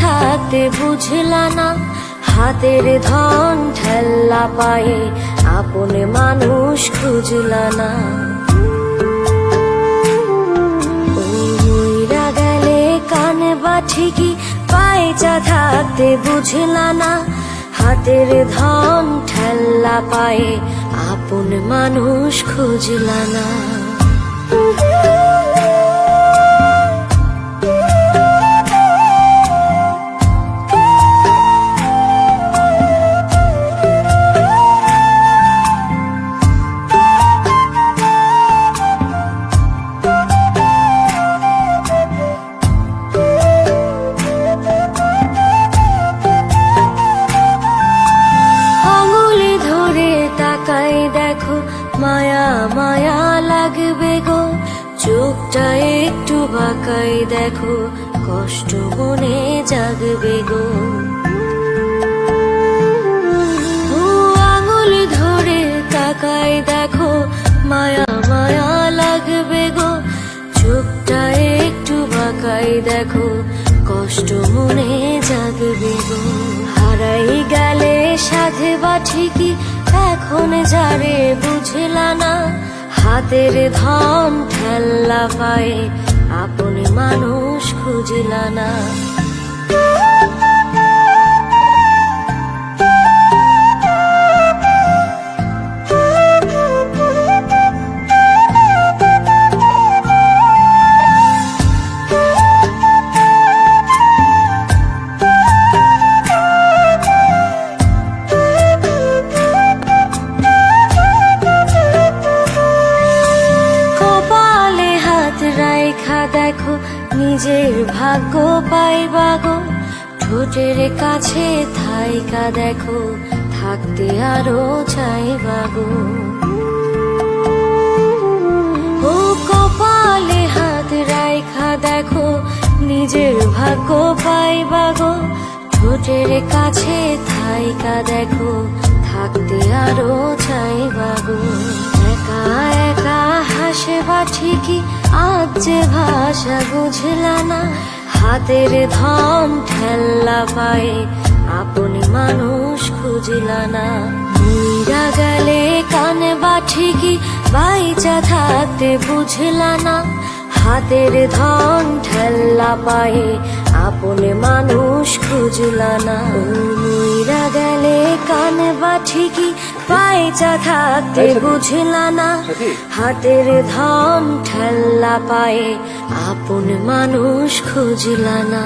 থাকতে বুঝলা না, হাতের ধন ঠেল্লা পায়ে আপন মানুষ খুঁজলা না। মইরা গেলে কানে বা ঠিকই, পাইচা থাকতে বুঝলা না, হাতের ধন ঠেল্লা পায়ে আপন মানুষ খুঁজলা না। দেখো মায়া মায়া লাগবে গো, চোখটা একটু বাঁকাই দেখো, কষ্ট মনে জাগবে গো। ও আঙুল ধরে তাকাই দেখো, মায়া মায়া লাগবে গো, চোখটা একটু বাঁকাই দেখো, কষ্ট মনে জাগবে গো। হারাই গেলে সাথে বা ঠিকই, এখন যারে বুঝলা না, হাতের ধন ঠেল্লা পায়ে আপন মানুষ খুঁজলা না। দেখো নিজের ভাগ্য পাইবা গো, ঠোঁটের কাছে থাইকা দেখো, থাকতে আরো চাইবা গো। ও কপালে হাত রাইখা দেখো, নিজের ভাগ্য পাইবা গো, ঠোঁটের কাছে থাইকা দেখো, থাকতে আরো চাইবা গো। একা একা হাসে বা ঠিকই, আজ যে ভাষা বুঝলা না, হাতের ধন ঠেল্লা পায়ে আপন মানুষ খুঁজলা না। মইরা গেলে কানে বা ঠিকই, বাইচা থাকতে বুঝলা না, হাতের ধন ঠেল্লা পায়ে আপন মানুষ খুঁজলা না। মইরা গেলে কানে বা ঠিকই, বাইচা থাকতে বুঝলা না, হাতের ধন ঠেল্লা পায়ে আপন মানুষ খুঁজলা না।